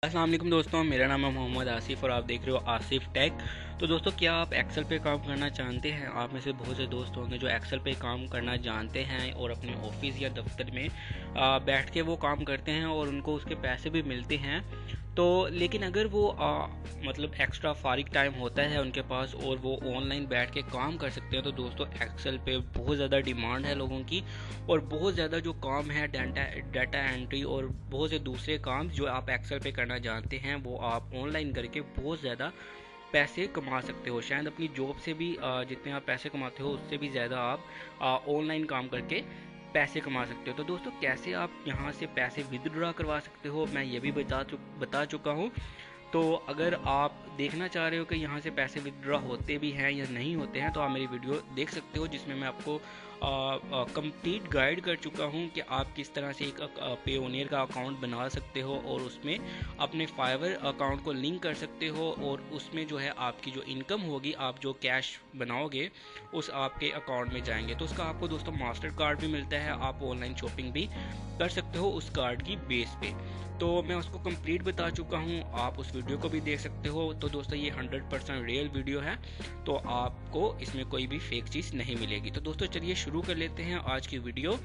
अस्सलाम वालेकुम दोस्तों, मेरा नाम है मोहम्मद आसिफ और आप देख रहे हो आसिफ टेक। तो दोस्तों, क्या आप एक्सेल पे काम करना जानते हैं? आप में से बहुत से दोस्त होंगे जो एक्सेल पे काम करना जानते हैं और अपने ऑफिस या दफ्तर में बैठ के वो काम करते हैं और उनको उसके पैसे भी मिलते हैं। तो लेकिन अगर वो मतलब एक्स्ट्रा फारिग टाइम होता है उनके पास और वो ऑनलाइन बैठ के काम कर सकते हैं, तो दोस्तों एक्सेल पे बहुत ज़्यादा डिमांड है लोगों की। और बहुत ज़्यादा जो काम है डाटा एंट्री और बहुत से दूसरे काम जो आप एक्सेल पे करना जानते हैं, वो आप ऑनलाइन करके बहुत ज़्यादा पैसे कमा सकते हो। शायद अपनी जॉब से भी जितने आप पैसे कमाते हो उससे भी ज़्यादा आप ऑनलाइन काम करके पैसे कमा सकते हो। तो दोस्तों, कैसे आप यहाँ से पैसे विदड्रॉ करवा सकते हो, मैं ये भी बता चुका हूँ। तो अगर आप देखना चाह रहे हो कि यहाँ से पैसे विदड्रॉ होते भी हैं या नहीं होते हैं, तो आप मेरी वीडियो देख सकते हो जिसमें मैं आपको कंप्लीट गाइड कर चुका हूँ कि आप किस तरह से एक पेओनियर का अकाउंट बना सकते हो और उसमें अपने फाइवर अकाउंट को लिंक कर सकते हो और उसमें जो है आपकी जो इनकम होगी, आप जो कैश बनाओगे उस आपके अकाउंट में जाएंगे। तो उसका आपको दोस्तों मास्टर कार्ड भी मिलता है, आप ऑनलाइन शॉपिंग भी कर सकते हो उस कार्ड की बेस पे। तो मैं उसको कंप्लीट बता चुका हूँ, आप उस वीडियो को भी देख सकते हो। तो दोस्तों, ये 100% रियल वीडियो है, तो आपको इसमें कोई भी फेक चीज़ नहीं मिलेगी। तो दोस्तों, चलिए शुरू कर लेते हैं आज की वीडियो।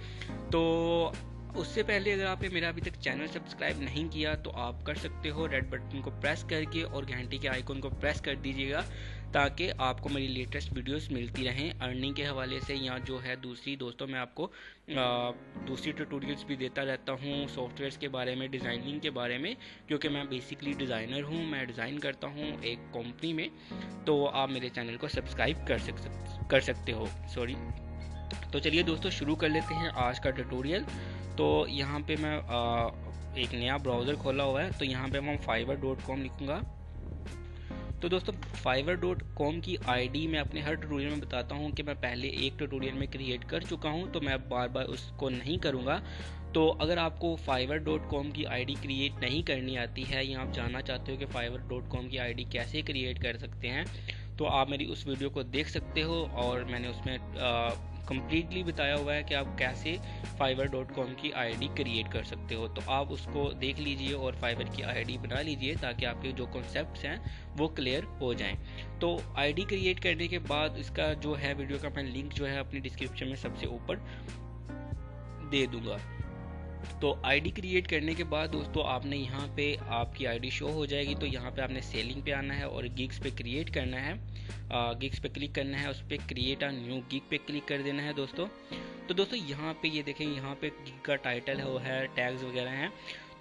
तो उससे पहले अगर आपने मेरा अभी तक चैनल सब्सक्राइब नहीं किया तो आप कर सकते हो, रेड बटन को प्रेस करके और घंटी के आइकन को प्रेस कर दीजिएगा ताकि आपको मेरी लेटेस्ट वीडियोस मिलती रहें अर्निंग के हवाले से। या जो है दूसरी दोस्तों, मैं आपको दूसरी ट्यूटोरियल्स भी देता रहता हूँ सॉफ्टवेयर्स के बारे में, डिज़ाइनिंग के बारे में, क्योंकि मैं बेसिकली डिज़ाइनर हूँ, मैं डिज़ाइन करता हूँ एक कंपनी में। तो आप मेरे चैनल को सब्सक्राइब कर सकते हो। सॉरी। तो चलिए दोस्तों, शुरू कर लेते हैं आज का ट्यूटोरियल। तो यहाँ पे मैं एक नया ब्राउज़र खोला हुआ है, तो यहाँ पे मैं fiverr.com लिखूँगा। तो दोस्तों, fiverr.com की आईडी मैं अपने हर ट्यूटोरियल में बताता हूँ कि मैं पहले एक ट्यूटोरियल में क्रिएट कर चुका हूँ, तो मैं बार बार उसको नहीं करूँगा। तो अगर आपको fiverr.com की आईडी क्रिएट नहीं करनी आती है या आप जानना चाहते हो कि fiverr.com की आईडी कैसे क्रिएट कर सकते हैं, तो आप मेरी उस वीडियो को देख सकते हो और मैंने उसमें कम्प्लीटली बताया हुआ है कि आप कैसे fiverr.com की आईडी क्रिएट कर सकते हो। तो आप उसको देख लीजिए और फाइवर की आईडी बना लीजिए ताकि आपके जो कॉन्सेप्ट्स हैं वो क्लियर हो जाएं। तो आईडी क्रिएट करने के बाद इसका जो है वीडियो का मैं लिंक जो है अपनी डिस्क्रिप्शन में सबसे ऊपर दे दूंगा। तो आईडी क्रिएट करने के बाद दोस्तों, आपने यहाँ पे आपकी आईडी शो हो जाएगी। तो यहाँ पे आपने सेलिंग पे आना है और गिग्स पे क्रिएट करना है। गिग्स पे क्लिक करना है, उस पर क्रिएट अ न्यू गिग पे क्लिक कर देना है दोस्तों। तो दोस्तों, यहाँ पे ये देखें, यहाँ पे गिग का टाइटल है वो है, टैग्स वगैरह हैं।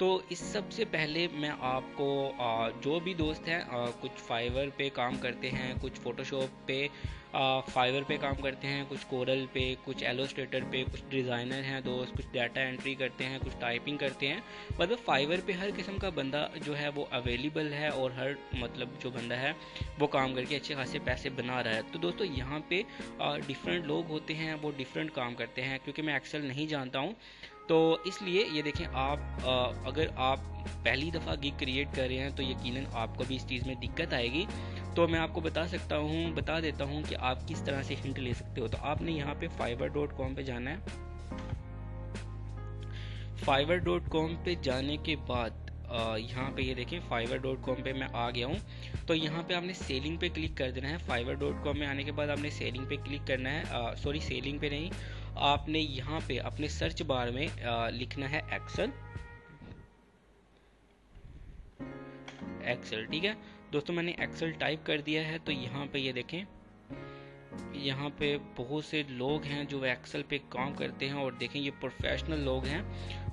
तो इस सबसे पहले मैं आपको जो भी दोस्त हैं कुछ फाइवर पे काम करते हैं, कुछ फोटोशॉप पे फाइवर पे काम करते हैं, कुछ कोरल पे, कुछ एलोस्ट्रेटर पे, कुछ डिज़ाइनर हैं दोस्त, कुछ डाटा एंट्री करते हैं, कुछ टाइपिंग करते हैं। मतलब फाइवर पे हर किस्म का बंदा जो है वो अवेलेबल है और हर मतलब जो बंदा है वो काम करके अच्छे खासे पैसे बना रहा है। तो दोस्तों, यहाँ पे डिफरेंट लोग होते हैं, वो डिफरेंट काम करते हैं। क्योंकि मैं एक्सेल नहीं जानता हूँ, तो इसलिए ये देखें, आप अगर आप पहली दफ़ा गिग क्रिएट कर रहे हैं तो यकीनन आपको भी इस चीज़ में दिक्कत आएगी। तो मैं आपको बता देता हूँ कि आप किस तरह से हिंट ले सकते हो। तो आपने यहाँ पे fiverr.com पे जाना है। fiverr.com पे जाने के बाद यहाँ पे ये देखें, fiverr.com पे मैं आ गया हूँ। तो यहाँ पे आपने सेलिंग पे क्लिक कर देना है। fiverr.com में आने के बाद आपने सेलिंग पे क्लिक करना है। सॉरी, सेलिंग पे नहीं, आपने यहाँ पे अपने सर्च बार में लिखना है एक्सेल। ठीक है दोस्तों, मैंने एक्सेल टाइप कर दिया है। तो यहाँ पे ये देखें, यहाँ पे बहुत से लोग हैं जो एक्सेल पे काम करते हैं और देखें ये प्रोफेशनल लोग हैं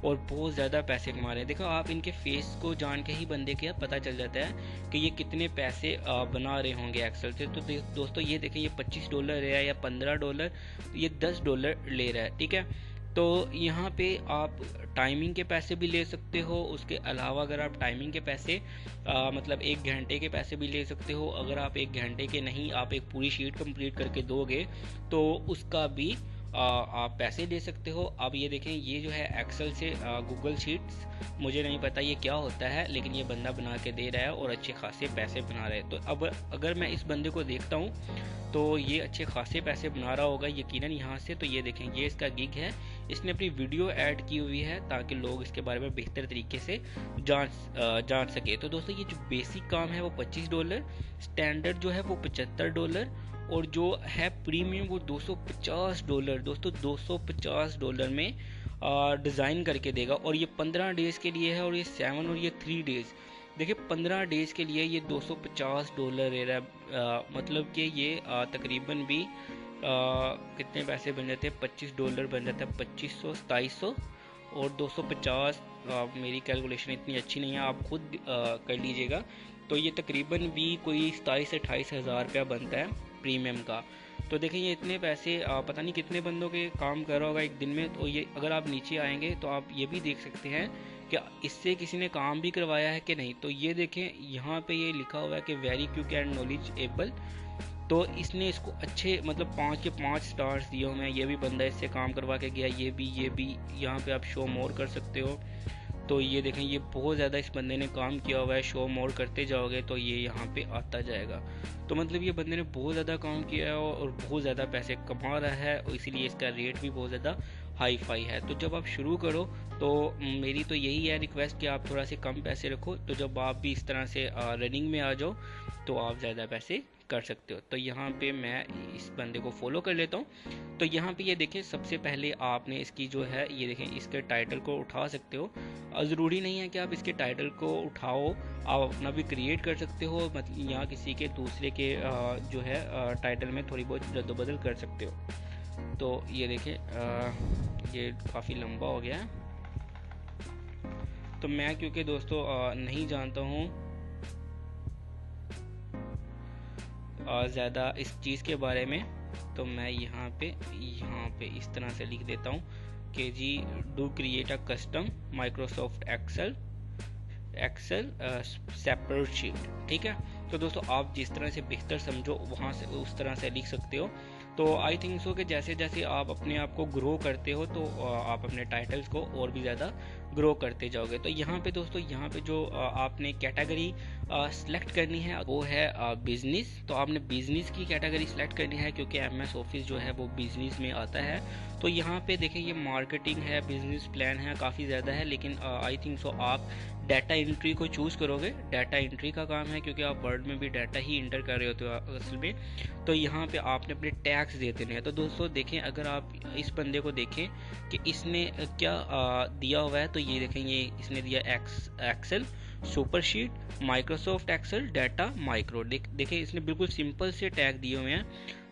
और बहुत ज़्यादा पैसे कमा रहे हैं। देखो, आप इनके फेस को जान के ही बंदे के पता चल जाता है कि ये कितने पैसे बना रहे होंगे एक्सेल से। तो दोस्तों, ये देखें, ये $25 है या $15, ये $10 ले रहा है। ठीक है, तो यहाँ पे आप टाइमिंग के पैसे भी ले सकते हो। उसके अलावा अगर आप टाइमिंग के पैसे मतलब 1 घंटे के पैसे भी ले सकते हो। अगर आप 1 घंटे के नहीं, आप एक पूरी शीट कंप्लीट करके दोगे तो उसका भी आप पैसे दे सकते हो। अब ये देखें, ये जो है एक्सेल से गूगल शीट्स, मुझे नहीं पता ये क्या होता है, लेकिन ये बंदा बना के दे रहा है और अच्छे खासे पैसे बना रहा है। तो अब अगर मैं इस बंदे को देखता हूँ तो ये अच्छे खासे पैसे बना रहा होगा यकीनन यहाँ से। तो ये देखें, ये इसका गिग है, इसने अपनी वीडियो ऐड की हुई है ताकि लोग इसके बारे में बेहतर तरीके से जान सके। तो दोस्तों ये जो बेसिक काम है वो $25, स्टैंडर्ड जो है वो $75 और जो है प्रीमियम वो $250। दोस्तों $250 में डिज़ाइन करके देगा और ये 15 डेज़ के लिए है और ये 7 और ये 3 डेज़। देखिए 15 डेज़ के लिए ये $250 ले रहा है, मतलब कि ये तकरीबन भी कितने पैसे बन जाते हैं, $25 बन जाता है, 2500 2700 और 250। मेरी कैलकुलेशन इतनी अच्छी नहीं है, आप खुद कर लीजिएगा। तो ये तकरीबन भी कोई 27 से 28 हज़ार रुपया बनता है प्रीमियम का। तो देखें ये इतने पैसे पता नहीं कितने बंदों के काम कर रहा होगा एक दिन में। तो ये अगर आप नीचे आएंगे तो आप ये भी देख सकते हैं कि इससे किसी ने काम भी करवाया है कि नहीं। तो ये देखें यहाँ पे ये लिखा हुआ है कि वेरी क्विक एंड नॉलेजेबल। तो इसने इसको अच्छे मतलब 5 के 5 स्टार्स दिए हुए हैं। ये भी बंदा इससे काम करवा के गया, ये भी यहाँ पे आप शो मोर कर सकते हो। तो ये देखें ये बहुत ज़्यादा इस बंदे ने काम किया हुआ है। शो मोर करते जाओगे तो ये यहाँ पे आता जाएगा। तो मतलब ये बंदे ने बहुत ज़्यादा काम किया है और बहुत ज़्यादा पैसे कमा रहा है और इसीलिए इसका रेट भी बहुत ज़्यादा हाई फाई है। तो जब आप शुरू करो तो मेरी तो यही है रिक्वेस्ट कि आप थोड़ा से कम पैसे रखो। तो जब आप भी इस तरह से रनिंग में आ जाओ तो आप ज़्यादा पैसे कर सकते हो। तो यहाँ पे मैं इस बंदे को फॉलो कर लेता हूँ। तो यहाँ पे ये देखें सबसे पहले आपने इसकी जो है ये देखें इसके टाइटल को उठा सकते हो। ज़रूरी नहीं है कि आप इसके टाइटल को उठाओ, आप अपना भी क्रिएट कर सकते हो। मतलब यहाँ किसी के दूसरे के जो है टाइटल में थोड़ी बहुत रद्दबदल कर सकते हो। तो ये देखें ये काफ़ी लंबा हो गया है। तो मैं क्योंकि दोस्तों नहीं जानता हूँ ज़्यादा इस चीज़ के बारे में, तो मैं यहाँ पे इस तरह से लिख देता हूँ कि जी do create a custom Microsoft Excel separate sheet. ठीक है। तो दोस्तों आप जिस तरह से बेहतर समझो वहाँ से उस तरह से लिख सकते हो। तो आई थिंक सो कि जैसे जैसे आप अपने आप को ग्रो करते हो तो आप अपने टाइटल्स को और भी ज़्यादा ग्रो करते जाओगे। तो यहाँ पे दोस्तों यहाँ पे जो आपने कैटेगरी सेलेक्ट करनी है वो है बिजनेस। तो आपने बिजनेस की कैटेगरी सेलेक्ट करनी है क्योंकि एमएस ऑफिस जो है वो बिजनेस में आता है। तो यहाँ पे देखें ये मार्केटिंग है, बिजनेस प्लान है, काफ़ी ज़्यादा है। लेकिन आई थिंक सो आप डाटा एंट्री को चूज़ करोगे। डाटा एंट्री का काम है क्योंकि आप वर्ड में भी डाटा ही इंटर कर रहे होते हो असल में। तो यहाँ पे आपने अपने टैक्स दे देने हैं। तो दोस्तों देखें अगर आप इस बंदे को देखें कि इसने क्या दिया हुआ है, तो ये देखें ये इसने दिया Excel super sheet Microsoft Excel data micro. देखें इसने बिल्कुल सिंपल से टैग दिए हुए हैं।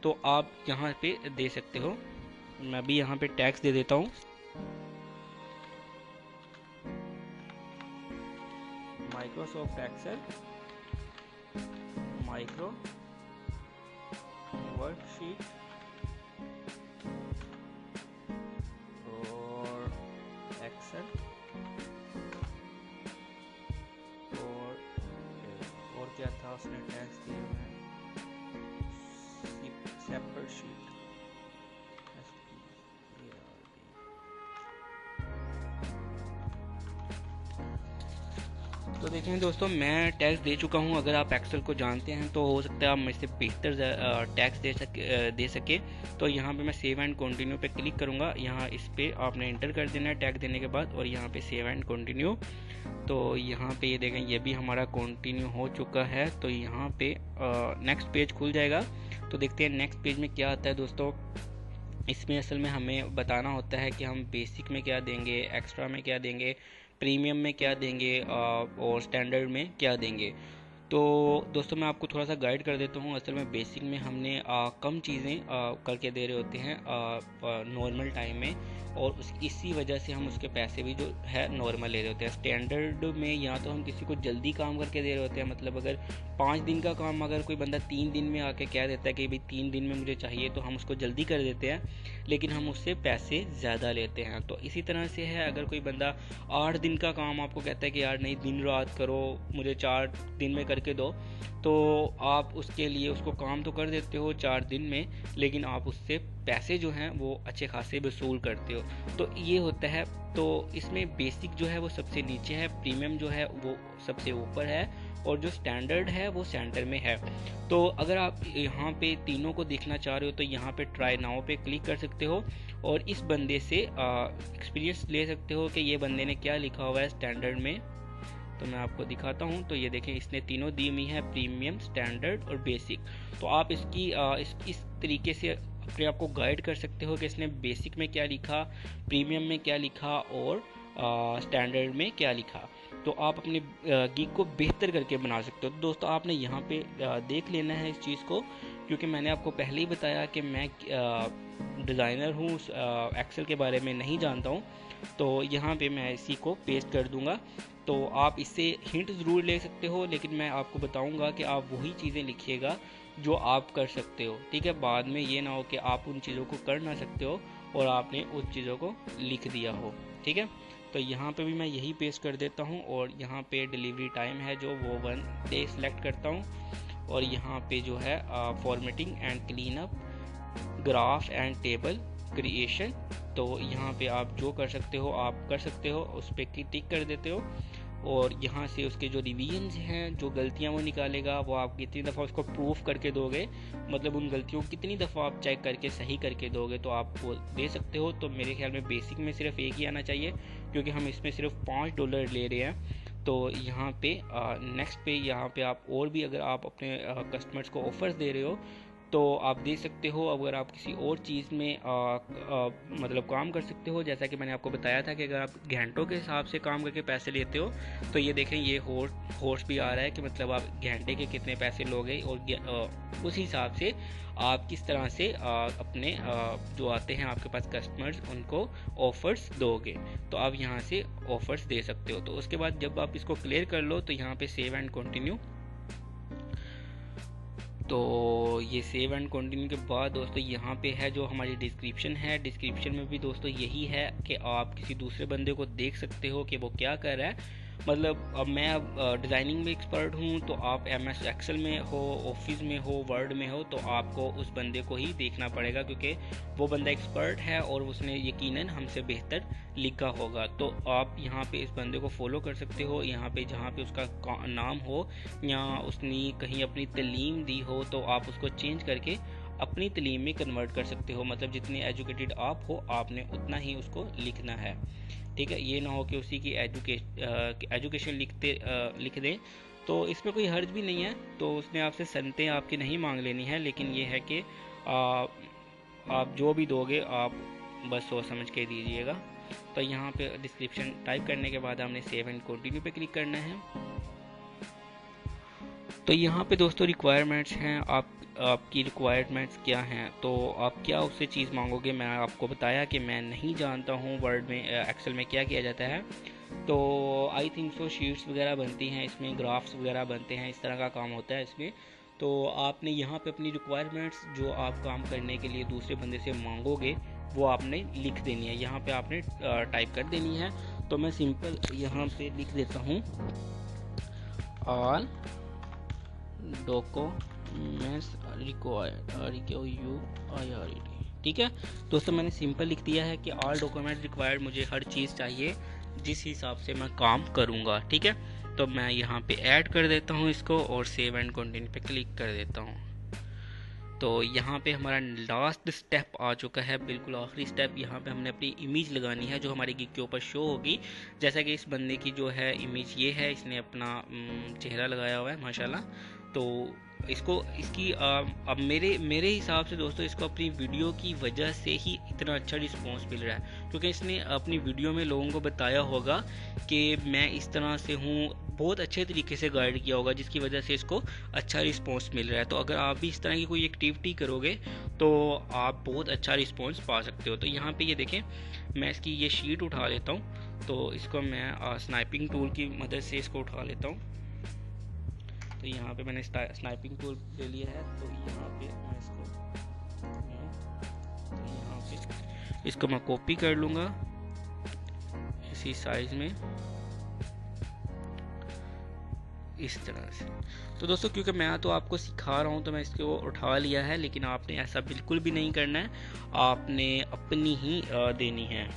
तो आप यहाँ पे दे सकते हो। मैं भी यहाँ पे टैक्स दे देता हूँ माइक्रोसॉफ्ट एक्सेल माइक्रो वर्कशीट और एक्सेल और क्या था उसने टैक्स दिए हुए हैं सेपरेट शीट। तो देखें दोस्तों मैं टैक्स दे चुका हूं। अगर आप एक्सेल को जानते हैं तो हो सकता है आप मेरे से बेहतर टैक्स दे सके। तो यहाँ पे मैं सेव एंड कंटिन्यू पे क्लिक करूँगा। यहाँ इस पे आपने इंटर कर देना है टैग देने के बाद और यहाँ पे सेव एंड कंटिन्यू। तो यहाँ पे ये देखें ये भी हमारा कंटिन्यू हो चुका है। तो यहाँ पे नेक्स्ट पेज खुल जाएगा। तो देखते हैं नेक्स्ट पेज में क्या आता है दोस्तों। इसमें असल में हमें बताना होता है कि हम बेसिक में क्या देंगे, एक्स्ट्रा में क्या देंगे, प्रीमियम में क्या देंगे और स्टैंडर्ड में क्या देंगे। तो दोस्तों मैं आपको थोड़ा सा गाइड कर देता हूँ। असल में बेसिक में हमने कम चीज़ें करके दे रहे होते हैं नॉर्मल टाइम में और इसी वजह से हम उसके पैसे भी जो है नॉर्मल ले रहे होते हैं। स्टैंडर्ड में या तो हम किसी को जल्दी काम करके दे रहे होते हैं, मतलब अगर 5 दिन का काम अगर कोई बंदा 3 दिन में आके कह देता है कि भाई 3 दिन में मुझे चाहिए, तो हम उसको जल्दी कर देते हैं लेकिन हम उससे पैसे ज़्यादा लेते हैं। तो इसी तरह से है अगर कोई बंदा 8 दिन का काम आपको कहता है कि यार नहीं दिन रात करो, मुझे 4 दिन में करके करके दो, तो आप उसके लिए उसको काम तो कर देते हो 4 दिन में, लेकिन आप उससे पैसे जो हैं वो अच्छे खासे वसूल करते हो। तो ये होता है। तो इसमें बेसिक जो है वो सबसे नीचे है, प्रीमियम जो है वो सबसे ऊपर है, और जो स्टैंडर्ड है वो सेंटर में है। तो अगर आप यहाँ पे तीनों को देखना चाह रहे हो तो यहाँ पे ट्राई नाउ पे क्लिक कर सकते हो और इस बंदे से एक्सपीरियंस ले सकते हो कि ये बंदे ने क्या लिखा हुआ है स्टैंडर्ड में। तो मैं आपको दिखाता हूँ। तो ये देखें, इसने तीनों दी हुई है, प्रीमियम, स्टैंडर्ड और बेसिक। तो आप इसकी इस तरीके से अपने आप को गाइड कर सकते हो कि इसने बेसिक में क्या लिखा, प्रीमियम में क्या लिखा और स्टैंडर्ड में क्या लिखा। तो आप अपने गिग को बेहतर करके बना सकते हो। तो दोस्तों आपने यहाँ पे देख लेना है इस चीज़ को, क्योंकि मैंने आपको पहले ही बताया कि मैं डिज़ाइनर हूँ, एक्सेल के बारे में नहीं जानता हूँ। तो यहाँ पे मैं इसी को पेस्ट कर दूँगा। तो आप इससे हिंट ज़रूर ले सकते हो, लेकिन मैं आपको बताऊँगा कि आप वही चीज़ें लिखिएगा जो आप कर सकते हो, ठीक है। बाद में ये ना हो कि आप उन चीज़ों को कर ना सकते हो और आपने उन चीज़ों को लिख दिया हो, ठीक है। तो यहाँ पे भी मैं यही पेस्ट कर देता हूँ और यहाँ पे डिलीवरी टाइम है जो वो 1 डे सेलेक्ट करता हूँ। और यहाँ पे जो है formatting and clean up, graph and table creation. तो यहाँ पे आप जो कर सकते हो आप कर सकते हो, उस पर टिक कर देते हो और यहाँ से उसके जो रिवीजन्स हैं, जो गलतियाँ वो निकालेगा, वो आप कितनी दफ़ा उसको प्रूफ करके दोगे, मतलब उन गलतियों को कितनी दफ़ा आप चेक करके सही करके दोगे, तो आप वो दे सकते हो। तो मेरे ख्याल में बेसिक में सिर्फ एक ही आना चाहिए, क्योंकि हम इसमें सिर्फ $5 ले रहे हैं। तो यहाँ पे नेक्स्ट पे यहाँ पे आप और भी अगर आप अपने कस्टमर्स को ऑफर्स दे रहे हो तो आप दे सकते हो। अगर आप किसी और चीज़ में मतलब काम कर सकते हो, जैसा कि मैंने आपको बताया था कि अगर आप घंटों के हिसाब से काम करके पैसे लेते हो, तो ये देखें ये होर्स भी आ रहा है कि मतलब आप घंटे के कितने पैसे लोगे, और उस हिसाब से आप किस तरह से अपने जो आते हैं आपके पास कस्टमर्स, उनको ऑफ़र्स दोगे। तो आप यहाँ से ऑफ़र्स दे सकते हो। तो उसके बाद जब आप इसको क्लियर कर लो तो यहाँ पे सेव एंड कंटिन्यू। तो ये सेव एंड कंटिन्यू के बाद दोस्तों यहाँ पे है जो हमारी डिस्क्रिप्शन है। डिस्क्रिप्शन में भी दोस्तों यही है कि आप किसी दूसरे बंदे को देख सकते हो कि वो क्या कर रहा है। मतलब अब मैं डिज़ाइनिंग में एक्सपर्ट हूँ, तो आप MS एक्सेल में हो, ऑफिस में हो, वर्ड में हो, तो आपको उस बंदे को ही देखना पड़ेगा, क्योंकि वो बंदा एक्सपर्ट है और उसने यकीनन हमसे बेहतर लिखा होगा। तो आप यहाँ पे इस बंदे को फॉलो कर सकते हो। यहाँ पे जहाँ पे उसका नाम हो या उसने कहीं अपनी तालीम दी हो, तो आप उसको चेंज करके अपनी तालीम में कन्वर्ट कर सकते हो। मतलब जितने एजुकेटेड आप हो, आपने उतना ही उसको लिखना है, ठीक है। ये ना हो कि उसी की एजुकेशन लिख दें, तो इसमें कोई हर्ज भी नहीं है। तो उसने आपसे सनतें आपकी नहीं मांग लेनी है, लेकिन ये है कि आप जो भी दोगे आप बस सोच समझ के दीजिएगा। तो यहाँ पे डिस्क्रिप्शन टाइप करने के बाद हमने सेव एंड कंटिन्यू पे क्लिक करना है। तो यहाँ पे दोस्तों रिक्वायरमेंट्स हैं, आपकी रिक्वायरमेंट्स क्या हैं, तो आप क्या उससे चीज़ मांगोगे। मैं आपको बताया कि मैं नहीं जानता हूँ वर्ड में एक्सेल में क्या किया जाता है। तो आई थिंक सो शीट्स वगैरह बनती हैं इसमें, ग्राफ्स वगैरह बनते हैं, इस तरह का काम होता है इसमें। तो आपने यहाँ पे अपनी रिक्वायरमेंट्स जो आप काम करने के लिए दूसरे बंदे से मांगोगे वो आपने लिख देनी है, यहाँ पे आपने टाइप कर देनी है। तो मैं सिंपल यहाँ पे लिख देता हूँ ऑल डॉक्यूमेंट्स रिक्वायर्ड, ठीक है दोस्तों। मैंने सिंपल लिख दिया है कि ऑल डॉक्यूमेंट्स रिक्वायर्ड, मुझे हर चीज़ चाहिए जिस हिसाब से मैं काम करूँगा, ठीक है। तो मैं यहाँ पे ऐड कर देता हूँ इसको और सेव एंड कंटिन्यू पे क्लिक कर देता हूँ। तो यहाँ पे हमारा लास्ट स्टेप आ चुका है, बिल्कुल आखिरी स्टेप। यहाँ पे हमने अपनी इमेज लगानी है जो हमारी गिग के ऊपर शो होगी। जैसा कि इस बंदे की जो है इमेज ये है, इसने अपना चेहरा लगाया हुआ है माशाल्लाह। तो इसकी अब मेरे हिसाब से दोस्तों इसको अपनी वीडियो की वजह से ही इतना अच्छा रिस्पांस मिल रहा है, क्योंकि इसने अपनी वीडियो में लोगों को बताया होगा कि मैं इस तरह से हूँ, बहुत अच्छे तरीके से गाइड किया होगा, जिसकी वजह से इसको अच्छा रिस्पांस मिल रहा है। तो अगर आप भी इस तरह की कोई एक्टिविटी करोगे तो आप बहुत अच्छा रिस्पांस पा सकते हो। तो यहाँ पे ये देखें, मैं इसकी ये शीट उठा लेता हूँ। तो इसको मैं स्नाइपिंग टूल की मदद से इसको उठा लेता हूँ। तो यहाँ पे मैंने स्नाइपिंग टूल ले लिया है। तो यहाँ पे मैं इसको मैं कॉपी कर लूँगा इसी साइज में, इस तरह से। तो दोस्तों क्योंकि मैं तो आपको सिखा रहा हूँ तो मैं इसको उठा लिया है, लेकिन आपने ऐसा बिल्कुल भी नहीं करना है, आपने अपनी ही देनी है,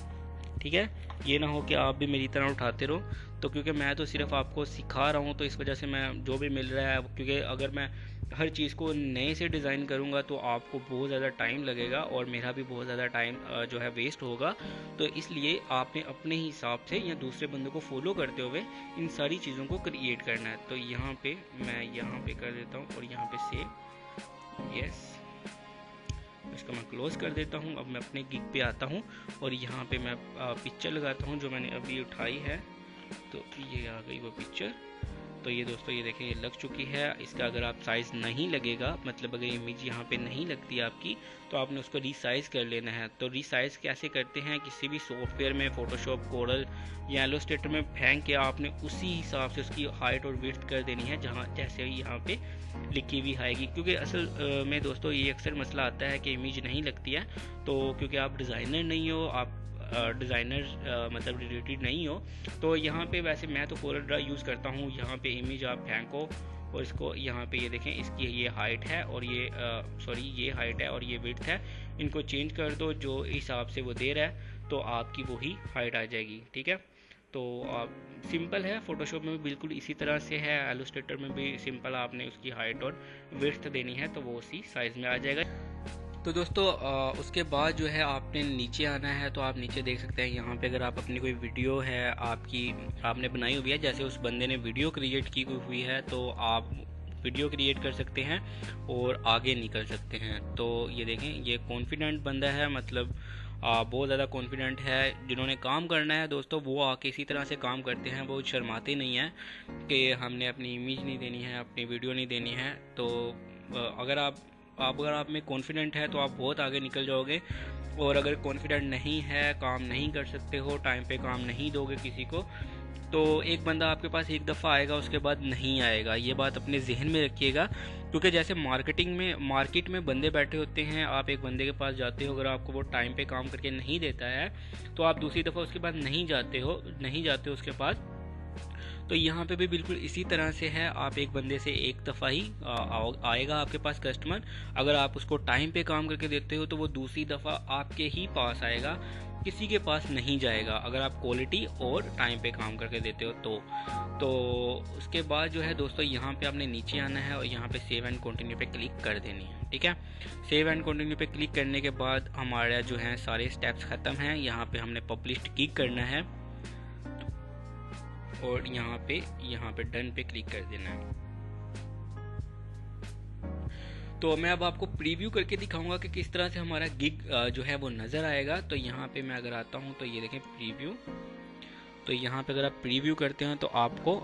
ठीक है। ये ना हो कि आप भी मेरी तरह उठाते रहो। तो क्योंकि मैं तो सिर्फ आपको सिखा रहा हूँ तो इस वजह से मैं जो भी मिल रहा है, क्योंकि अगर मैं हर चीज़ को नए से डिज़ाइन करूँगा तो आपको बहुत ज़्यादा टाइम लगेगा और मेरा भी बहुत ज़्यादा टाइम जो है वेस्ट होगा। तो इसलिए आपने अपने हिसाब से या दूसरे बंदे को फॉलो करते हुए इन सारी चीज़ों को क्रिएट करना है। तो यहाँ पे मैं यहाँ पे कर देता हूँ और यहाँ पे सेव, यस, इसको मैं क्लोज कर देता हूँ। अब मैं अपने गिग पे आता हूँ और यहाँ पे मैं पिक्चर लगाता हूँ जो मैंने अभी उठाई है। तो ये आ गई वो पिक्चर। तो ये दोस्तों ये देखें, ये लग चुकी है। इसका अगर आप साइज़ नहीं लगेगा, मतलब अगर इमेज यहाँ पे नहीं लगती आपकी, तो आपने उसको रीसाइज़ कर लेना है। तो रीसाइज़ कैसे करते हैं, किसी भी सॉफ्टवेयर में, फोटोशॉप, कोरल या इलस्ट्रेटर में फेंक के आपने उसी हिसाब से उसकी हाइट और विड्थ कर देनी है जहाँ जैसे यहाँ पे लिखी हुई आएगी। क्योंकि असल में दोस्तों ये अक्सर मसला आता है कि इमेज नहीं लगती है। तो क्योंकि आप डिज़ाइनर नहीं हो, आप डिज़ाइनर मतलब रिलेटेड नहीं हो, तो यहाँ पे वैसे मैं तो कोरल ड्रा यूज़ करता हूँ। यहाँ पे इमेज आप फेंको और इसको यहाँ पे ये देखें, इसकी ये हाइट है और ये सॉरी ये हाइट है और ये विड्थ है, इनको चेंज कर दो जो हिसाब से वो दे रहा है, तो आपकी वही हाइट आ जाएगी, ठीक है। तो आप सिंपल है, फोटोशॉप में भी बिल्कुल इसी तरह से है, इलस्ट्रेटर में भी सिंपल, आपने उसकी हाइट और विड्थ देनी है तो वो उसी साइज़ में आ जाएगा। तो दोस्तों उसके बाद जो है आपने नीचे आना है। तो आप नीचे देख सकते हैं यहाँ पे, अगर आप अपनी कोई वीडियो है आपने बनाई हुई है, जैसे उस बंदे ने वीडियो क्रिएट की हुई है, तो आप वीडियो क्रिएट कर सकते हैं और आगे निकल सकते हैं। तो ये देखें, ये कॉन्फिडेंट बंदा है, मतलब बहुत ज़्यादा कॉन्फिडेंट है। जिन्होंने काम करना है दोस्तों वो आके इसी तरह से काम करते हैं, वो शर्माते नहीं हैं कि हमने अपनी इमेज नहीं देनी है, अपनी वीडियो नहीं देनी है। तो अगर आप में कॉन्फिडेंट है तो आप बहुत आगे निकल जाओगे। और अगर कॉन्फिडेंट नहीं है, काम नहीं कर सकते हो, टाइम पे काम नहीं दोगे किसी को, तो एक बंदा आपके पास एक दफ़ा आएगा, उसके बाद नहीं आएगा। ये बात अपने जहन में रखिएगा। क्योंकि जैसे मार्केट में बंदे बैठे होते हैं, आप एक बंदे के पास जाते हो, अगर आपको वो टाइम पे काम करके नहीं देता है तो आप दूसरी दफ़ा उसके बाद नहीं जाते हो उसके पास। तो यहाँ पे भी बिल्कुल इसी तरह से है, आप एक बंदे से एक दफ़ा ही आएगा आपके पास कस्टमर। अगर आप उसको टाइम पे काम करके देते हो तो वो दूसरी दफ़ा आपके ही पास आएगा, किसी के पास नहीं जाएगा, अगर आप क्वालिटी और टाइम पे काम करके देते हो तो उसके बाद जो है दोस्तों यहाँ पे आपने नीचे आना है और यहाँ पे सेव एंड कंटिन्यू पे क्लिक कर देनी है, ठीक है। सेव एंड कंटिन्यू पे क्लिक करने के बाद हमारा जो है सारे स्टेप्स ख़त्म हैं। यहाँ पे हमने पब्लिश क्लिक करना है और यहाँ पे डन पे क्लिक कर देना है। तो मैं अब आपको प्रीव्यू करके दिखाऊंगा कि किस तरह से हमारा गिग जो है वो नज़र आएगा। तो यहाँ पे मैं अगर आता हूँ तो ये देखें प्रीव्यू। तो यहाँ पे अगर आप प्रीव्यू करते हैं तो आपको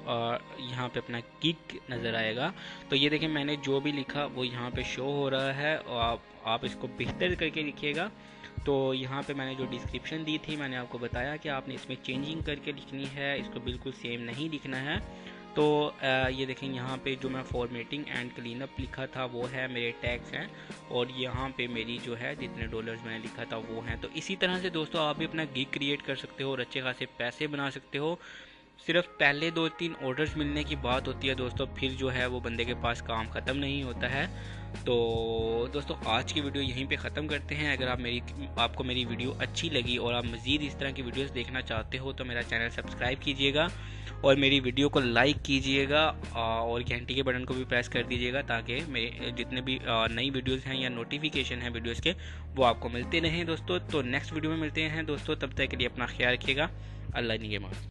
यहाँ पे अपना गिग नज़र आएगा। तो ये देखें, मैंने जो भी लिखा वो यहाँ पे शो हो रहा है और आप इसको बेहतर करके लिखिएगा। तो यहाँ पे मैंने जो डिस्क्रिप्शन दी थी, मैंने आपको बताया कि आपने इसमें चेंजिंग करके लिखनी है, इसको बिल्कुल सेम नहीं लिखना है। तो ये देखें, यहाँ पे जो मैं फॉर्मेटिंग एंड क्लीनअप लिखा था वो है, मेरे टैग्स हैं, और यहाँ पे मेरी जो है जितने डॉलर्स मैंने लिखा था वो हैं। तो इसी तरह से दोस्तों आप भी अपना गिग क्रिएट कर सकते हो और अच्छे खासे पैसे बना सकते हो। सिर्फ पहले 2-3 ऑर्डर्स मिलने की बात होती है दोस्तों, फिर जो है वो बंदे के पास काम ख़त्म नहीं होता है। तो दोस्तों आज की वीडियो यहीं पे ख़त्म करते हैं। अगर आपको मेरी वीडियो अच्छी लगी और आप मज़ीद इस तरह की वीडियोस देखना चाहते हो तो मेरा चैनल सब्सक्राइब कीजिएगा और मेरी वीडियो को लाइक कीजिएगा और घंटी के बटन को भी प्रेस कर दीजिएगा ताकि मेरे जितने भी नई वीडियोस हैं या नोटिफिकेशन हैं वीडियोस के वो आपको मिलते रहें दोस्तों। तो नेक्स्ट वीडियो में मिलते हैं दोस्तों, तब तक के लिए अपना ख्याल रखिएगा। अल्लाह निगहबान।